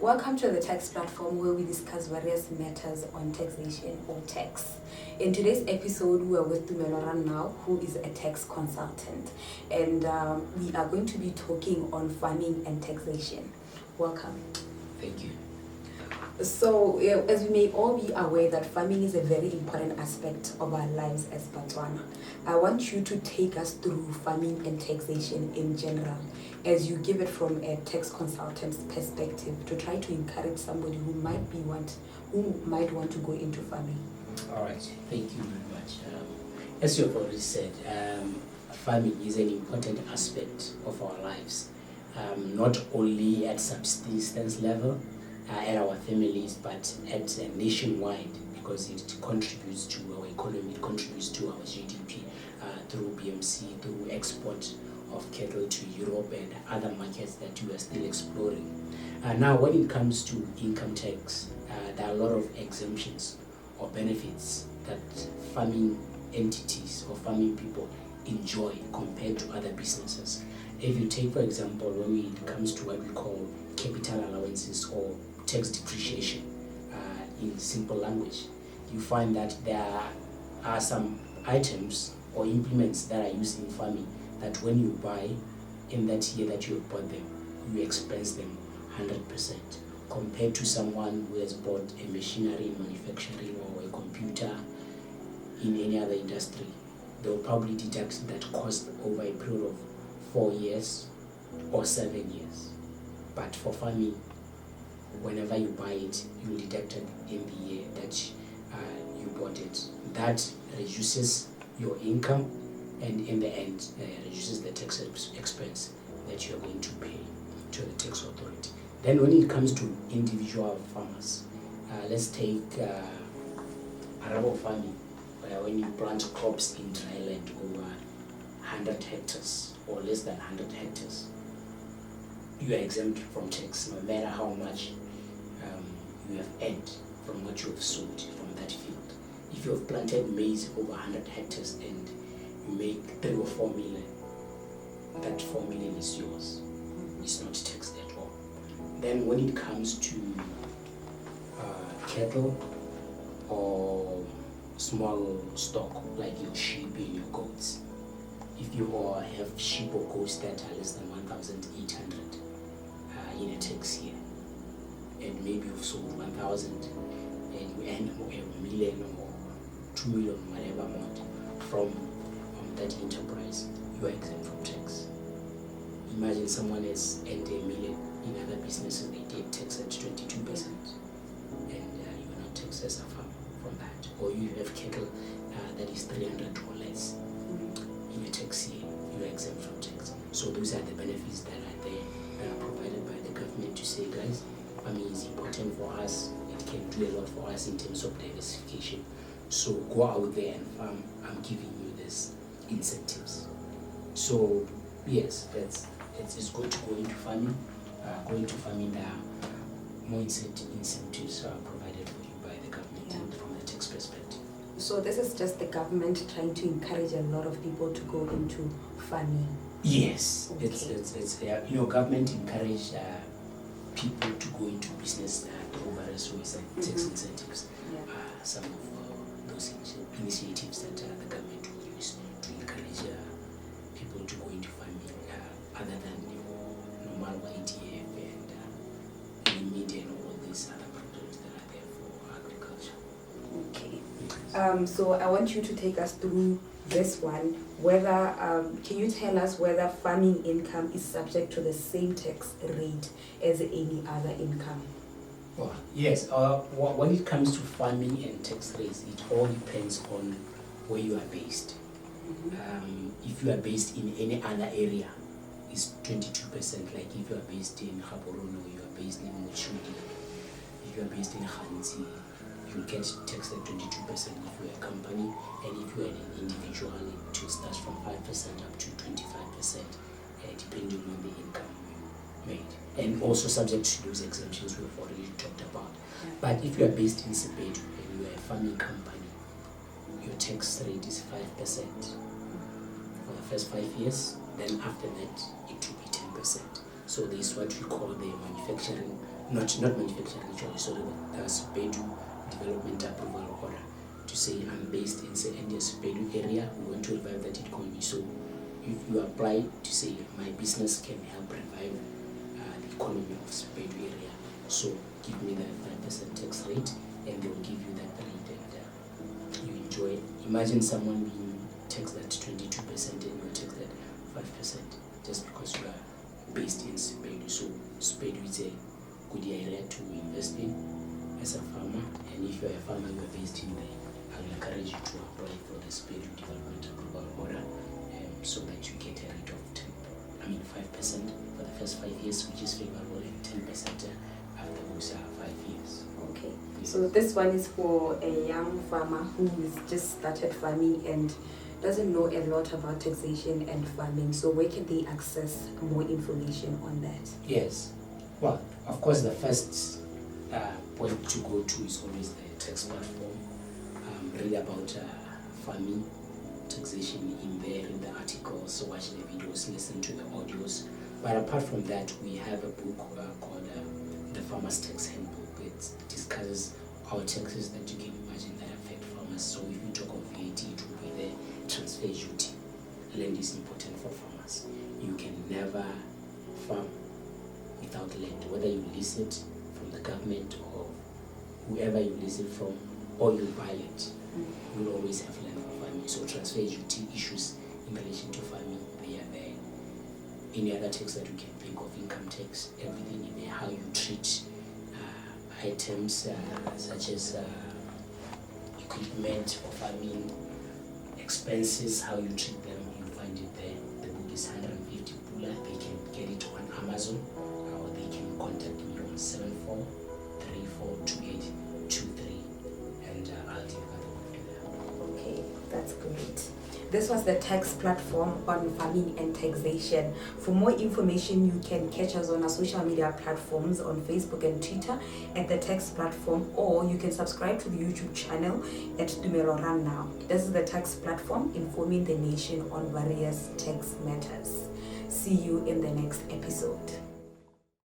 Welcome to the Tax Platform, where we discuss various matters on taxation or tax. In today's episode, we are with Tumeloran now, who is a tax consultant, and we are going to be talking on farming and taxation. Welcome. Thank you. So, as we may all be aware that farming is a very important aspect of our lives as Botswana, I want you to take us through farming and taxation in general, as you give it from a tax consultant's perspective, to try to encourage somebody who might want to go into farming. All right. Thank you very much. As you have already said, farming is an important aspect of our lives, not only at subsistence level, at our families, but at nationwide, because it contributes to our economy, it contributes to our GDP through BMC, through export of cattle to Europe and other markets that we are still exploring. Now, when it comes to income tax, there are a lot of exemptions or benefits that farming entities or farming people enjoy compared to other businesses. If you take, for example, when it comes to what we call capital allowances or tax depreciation, in simple language, you find that there are some items or implements that are used in farming that when you buy in that year that you have bought them, you expense them 100%, compared to someone who has bought a machinery in manufacturing or a computer in any other industry. They'll probably deduct that cost over a period of 4 years or 7 years. But for farming, whenever you buy it, you deduct it in the year that you bought it. That reduces your income, and in the end, reduces the tax expense that you are going to pay to the tax authority. Then when it comes to individual farmers, let's take arable farming, where when you plant crops in dry land over 100 hectares or less than 100 hectares, you are exempt from tax no matter how much you have earned from what you have sowed from that field. If you have planted maize over 100 hectares and you make 3 or 4 million, that 4 million is yours. It's not taxed at all. Then when it comes to cattle or small stock like your sheep and your goats, if you have sheep or goats that are less than 1,800 in a tax year, and maybe you've sold 1,000 and you earn a million or 2 million, whatever amount from that enterprise, you are exempt from tax. Imagine someone has earned a million in other businesses, they get taxed at 22%, and you are not taxed as a farmer from that. Or you have cattle that is 300 or less in a tax year, you are exempt from tax. So those are the benefits that are there, that are provided by the government to say, guys, farming is important for us, it can do a lot for us in terms of diversification. So go out there and farm, I'm giving you this incentives. So yes, it's good to go into farming. There are more incentives provided for you by the government and from the tax perspective. So this is just the government trying to encourage a lot of people to go into farming. Yes, okay. It's government encourage people to go into business through various ways and tax incentives. Some of those initiatives that the government will use to encourage people to go into farming, other than normal YTF and media and all these other programs that are there for agriculture. Okay. So I want you to take us through this one. Whether can you tell us whether farming income is subject to the same tax rate as any other income? Well, yes. When it comes to farming and tax rates, it all depends on where you are based. If you are based in any other area, it's 22%. Like if you are based in Gaborone, you are based in Mochudi, if you are based in Hansi, you get taxed at 22% if you are a company, and if you are an individual, it will start from 5% up to 25%, depending on the income made. And also subject to those exemptions we've already talked about. But if you are based in Sepetu and you are a farming company, your tax rate is 5% for the first 5 years. Then after that, it will be 10%. So this is what we call the manufacturing not manufacturing actually, sorry, SPEDU development approval order to say I'm based in say India SPEDU area, we want to revive that economy. So if you apply to say my business can help revive the economy of SPEDU area, so give me that 5% tax rate, and they will give you that rate, and you enjoy it. Imagine someone being taxed at 22% and you're taxed at 5% just because you are based in SPEDU. So SPEDU is a good area to invest in as a farmer, and if you're a farmer, you are based in there, I will encourage you to apply for the SPEDU development approval order, so that you get a rate of 5% for the first 5 years, which is favorable, and 10% after those 5 years. Okay, so this one is for a young farmer who has just started farming and doesn't know a lot about taxation and farming. So where can they access more information on that? Yes, well, of course, the first point to go to is always the tax platform. Read about farming taxation in there, in the articles, watch the videos, listen to the audios. But apart from that, we have a book called the Farmer's Tax Handbook. It discusses our taxes that you can imagine that affect farmers. So if you talk of VAT, it will be the transfer duty. Land is important for farmers. You can never farm without land, whether you lease it from the government or whoever you lease it from, or you buy it. You'll always have land for farming. So transfer duty issues in relation to farming, they are there. Any other tax that you can think of, income tax, everything in there, how you treat items such as equipment for farming, expenses, how you treat them, you find it there. The book is 150 pula. They can get it on Amazon, or they can contact me on 74342823, and I'll deliver the book to them. Okay, that's great. This was the tax platform on farming and taxation. For more information, you can catch us on our social media platforms on Facebook and Twitter at the tax platform, or you can subscribe to the YouTube channel at Dumelo Run Now. This is the tax platform informing the nation on various tax matters. See you in the next episode.